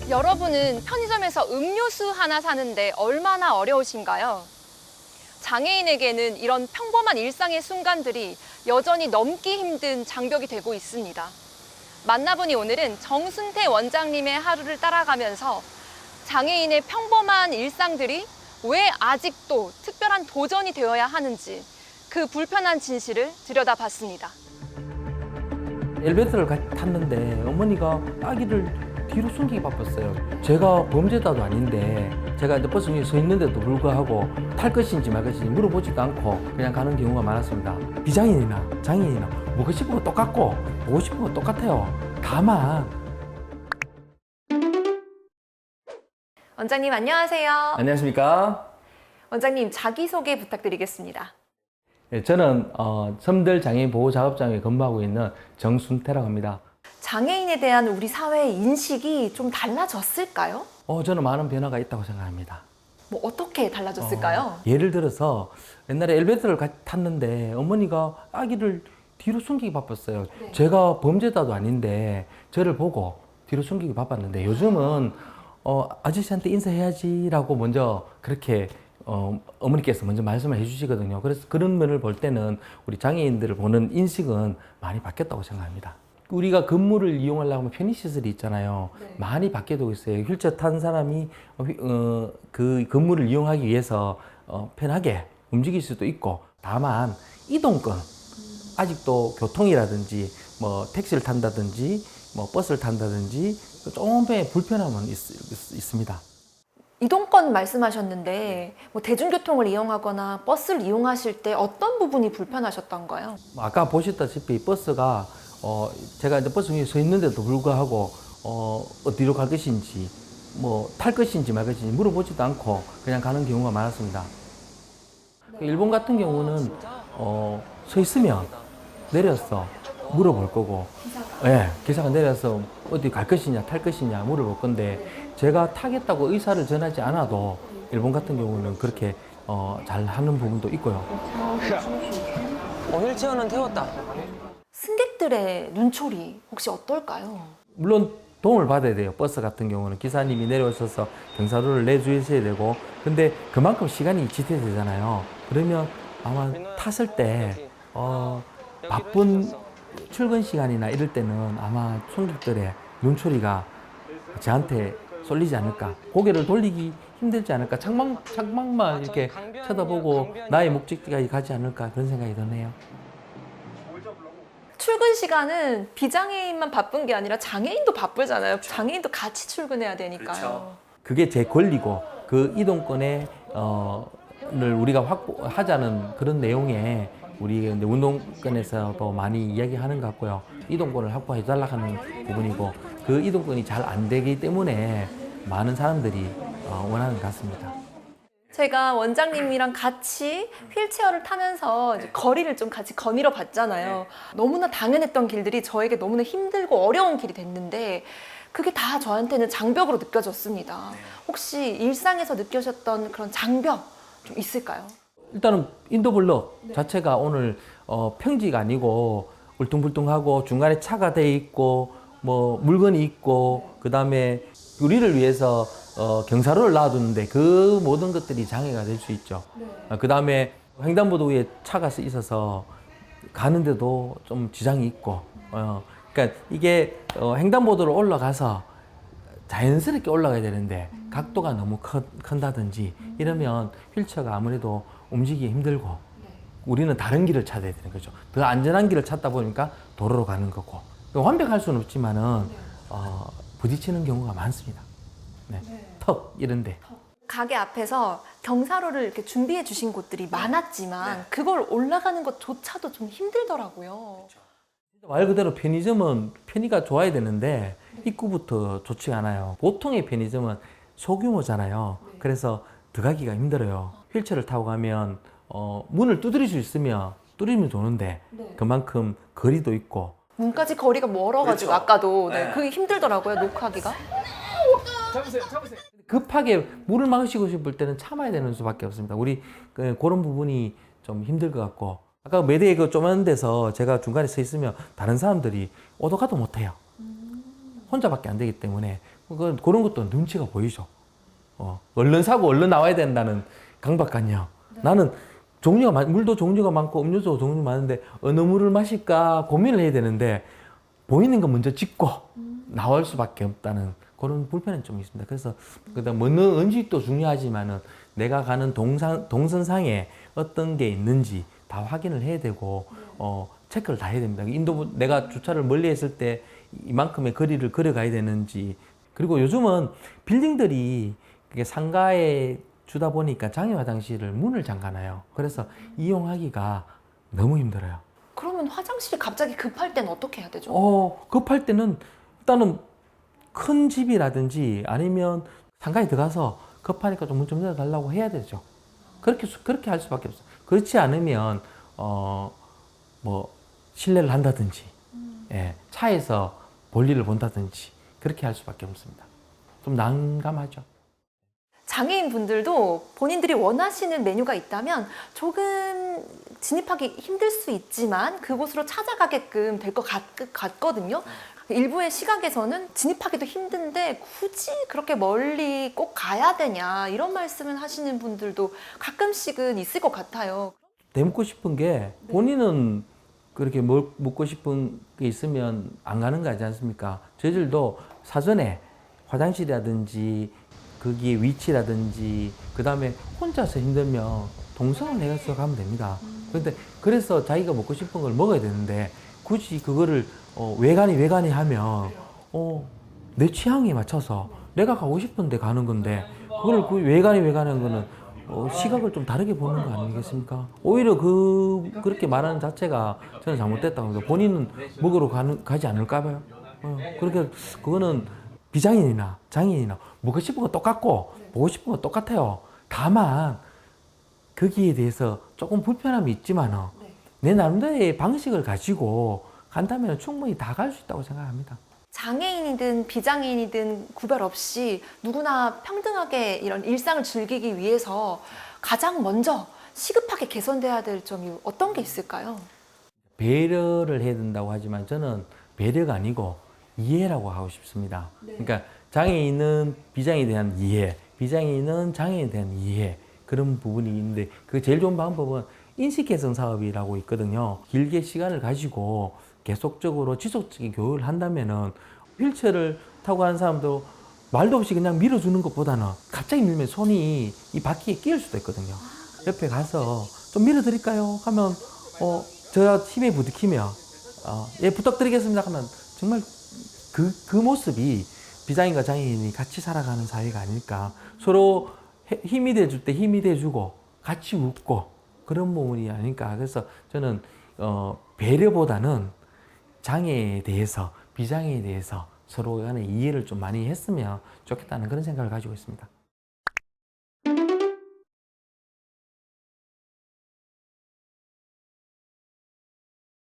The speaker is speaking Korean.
여러분은 편의점에서 음료수 하나 사는데 얼마나 어려우신가요? 장애인에게는 이런 평범한 일상의 순간들이 여전히 넘기 힘든 장벽이 되고 있습니다. 만나보니 오늘은 정순태 원장님의 하루를 따라가면서 장애인의 평범한 일상들이 왜 아직도 특별한 도전이 되어야 하는지 그 불편한 진실을 들여다봤습니다. 엘리베이터를 탔는데 어머니가 아기를 뒤로 숨기기 바빴어요. 제가 범죄자도 아닌데 제가 이제 버스 위에 서 있는데도 불구하고 탈 것인지 말 것인지 물어보지도 않고 그냥 가는 경우가 많았습니다. 비장애인이나 장애인이나 보고 싶은 거 똑같고 보고 싶은 거 똑같아요. 다만 원장님 안녕하세요. 안녕하십니까? 원장님 자기소개 부탁드리겠습니다. 네, 저는 섬들 장애인 보호작업장에 근무하고 있는 정순태라고 합니다. 장애인에 대한 우리 사회의 인식이 좀 달라졌을까요? 저는 많은 변화가 있다고 생각합니다. 뭐 어떻게 달라졌을까요? 예를 들어서 옛날에 엘리베이터를 탔는데 어머니가 아기를 뒤로 숨기기 바빴어요. 네. 제가 범죄자도 아닌데 저를 보고 뒤로 숨기기 바빴는데 요즘은 아저씨한테 인사해야지라고 먼저 그렇게 어머니께서 먼저 말씀을 해주시거든요. 그래서 그런 면을 볼 때는 우리 장애인들을 보는 인식은 많이 바뀌었다고 생각합니다. 우리가 근무를 이용하려고 하면 편의시설이 있잖아요. 네. 많이 바뀌어도 있어요. 휠체어 탄 사람이 그 근무를 이용하기 위해서 편하게 움직일 수도 있고, 다만 이동권, 아직도 교통이라든지 뭐 택시를 탄다든지 뭐 버스를 탄다든지 조금의 불편함은 있습니다. 이동권 말씀하셨는데 뭐 대중교통을 이용하거나 버스를 이용하실 때 어떤 부분이 불편하셨던가요? 아까 보셨다시피 버스가 제가 이제 버스 위에 서 있는데도 불구하고 어디로 갈 것인지 뭐 탈 것인지 말 것인지 물어보지도 않고 그냥 가는 경우가 많았습니다. 일본 같은 경우는 서 있으면 내려서 물어볼 거고, 예, 기사가 내려서 어디 갈 것이냐 탈 것이냐 물어볼 건데 제가 타겠다고 의사를 전하지 않아도 일본 같은 경우는 그렇게 잘 하는 부분도 있고요. 휠체어는 태웠다. 승객들의 눈초리 혹시 어떨까요? 물론 도움을 받아야 돼요. 버스 같은 경우는 기사님이 내려오셔서 경사로를 내주셔야 되고, 근데 그만큼 시간이 지체되잖아요. 그러면 아마 탔을 때 바쁜 출근 시간이나 이럴 때는 아마 승객들의 눈초리가 저한테 쏠리지 않을까, 고개를 돌리기 힘들지 않을까, 창밖만 이렇게 쳐다보고 나의 목적지까지 가지 않을까, 그런 생각이 드네요. 출근 시간은 비장애인만 바쁜 게 아니라 장애인도 바쁘잖아요. 장애인도 같이 출근해야 되니까요. 그게 제 권리고 그 이동권에 를 우리가 확보하자는 그런 내용에 우리 운동권에서도 많이 이야기하는 것 같고요. 이동권을 확보해 달라 하는 부분이고, 그 이동권이 잘 안 되기 때문에 많은 사람들이 원하는 것 같습니다. 제가 원장님이랑 같이 휠체어를 타면서 이제 거리를 좀 같이 거닐어 봤잖아요. 너무나 당연했던 길들이 저에게 너무나 힘들고 어려운 길이 됐는데 그게 다 저한테는 장벽으로 느껴졌습니다. 혹시 일상에서 느끼셨던 그런 장벽 좀 있을까요? 일단은 인도블럭 자체가 오늘 평지가 아니고 울퉁불퉁하고 중간에 차가 돼 있고 뭐 물건이 있고, 그 다음에 우리를 위해서 경사로를 놔두는데 그 모든 것들이 장애가 될 수 있죠. 그 다음에 횡단보도 위에 차가 있어서 가는데도 좀 지장이 있고, 그러니까 이게 횡단보도를 올라가서 자연스럽게 올라가야 되는데 각도가 너무 큰다든지 이러면 휠체어가 아무래도 움직이기 힘들고, 우리는 다른 길을 찾아야 되는 거죠. 더 안전한 길을 찾다 보니까 도로로 가는 거고, 완벽할 수는 없지만은 부딪히는 경우가 많습니다. 네. 턱 이런데. 가게 앞에서 경사로를 이렇게 준비해 주신 곳들이 많았지만 그걸 올라가는 것조차도 좀 힘들더라고요. 말 그대로 편의점은 편의가 좋아야 되는데 입구부터 좋지가 않아요. 보통의 편의점은 소규모잖아요. 그래서 들어가기가 힘들어요. 휠체어를 타고 가면 문을 두드릴 수 있으면 뚜리면 좋은데 그만큼 거리도 있고. 문까지 거리가 멀어가지고 그렇죠. 아까도 그게 힘들더라고요, 녹화하기가. 잡으세요. 급하게 물을 마시고 싶을 때는 참아야 되는 수밖에 없습니다. 우리 그런 부분이 좀 힘들 것 같고, 아까 매대에 그 조그만 데서 제가 중간에 서 있으면 다른 사람들이 오도 가도 못해요. 혼자밖에 안 되기 때문에 그런 것도 눈치가 보이죠. 얼른 사고 얼른 나와야 된다는 강박관념. 나는 물도 종류가 많고 음료수도 종류가 많은데 어느 물을 마실까 고민을 해야 되는데 보이는 거 먼저 찍고 나올 수밖에 없다는 그런 불편은 좀 있습니다. 그래서 그다음 어느 음식도 중요하지만은 내가 가는 동선상에 어떤 게 있는지 다 확인을 해야 되고 체크를 다 해야 됩니다. 내가 주차를 멀리 했을 때 이만큼의 거리를 걸어가야 되는지. 그리고 요즘은 빌딩들이 그게 상가에 주다 보니까 장애 화장실을 문을 잠가놔요. 그래서 이용하기가 너무 힘들어요. 그러면 화장실이 갑자기 급할 때는 어떻게 해야 되죠? 급할 때는 일단은 큰 집이라든지 아니면 상가에 들어가서 급하니까 좀 문 좀 열어달라고 해야 되죠. 그렇게 할 수밖에 없어요. 그렇지 않으면 뭐 실례를 한다든지, 차에서 볼일을 본다든지 그렇게 할 수밖에 없습니다. 좀 난감하죠. 장애인 분들도 본인들이 원하시는 메뉴가 있다면 조금 진입하기 힘들 수 있지만 그곳으로 찾아가게끔 될 것 같거든요. 일부의 시각에서는 진입하기도 힘든데 굳이 그렇게 멀리 꼭 가야 되냐 이런 말씀을 하시는 분들도 가끔씩은 있을 것 같아요. 내묻고 싶은 게 본인은 그렇게 묻고 싶은 게 있으면 안 가는 거 아니지 않습니까? 저희들도 사전에 화장실이라든지 거기에 위치라든지 그다음에 혼자서 힘들면 동선을 내서 가면 됩니다. 그런데 그래서 자기가 먹고 싶은 걸 먹어야 되는데 굳이 그거를 외관이 하면 내 취향에 맞춰서 내가 가고 싶은데 가는 건데 그걸 그 외관이 하는 거는 시각을 좀 다르게 보는 거 아니겠습니까? 오히려 그렇게 말하는 자체가 저는 잘못됐다고 합니다. 본인은 먹으러 가지 않을까 봐요. 그렇게 그거는 비장애인이나 장애인이나 먹고 싶은 거 똑같고 보고 싶은 거 똑같아요. 다만 거기에 대해서 조금 불편함이 있지만은 내 나름대로의 방식을 가지고 간다면 충분히 다 갈 수 있다고 생각합니다. 장애인이든 비장애인이든 구별 없이 누구나 평등하게 이런 일상을 즐기기 위해서 가장 먼저 시급하게 개선돼야 될 점이 어떤 게 있을까요? 배려를 해야 된다고 하지만 저는 배려가 아니고 이해라고 하고 싶습니다. 그러니까 장애인은 비장애인에 대한 이해, 비장애인은 장애인에 대한 이해 그런 부분이 있는데 그 제일 좋은 방법은 인식 개선 사업이라고 있거든요. 길게 시간을 가지고 계속적으로 지속적인 교육을 한다면은 휠체어를 타고 가는 사람도 말도 없이 그냥 밀어주는 것보다는 갑자기 밀면 손이 이 바퀴에 끼일 수도 있거든요. 옆에 가서 좀 밀어드릴까요? 하면 제가 힘에 부딪히면 예 부탁드리겠습니다 하면 정말 그 모습이 비장애인과 장애인이 같이 살아가는 사회가 아닐까. 서로 힘이 돼줄 때 힘이 돼주고 같이 웃고 그런 부분이 아닐까. 그래서 저는 배려보다는 장애에 대해서 비장애에 대해서 서로 간의 이해를 좀 많이 했으면 좋겠다는 그런 생각을 가지고 있습니다.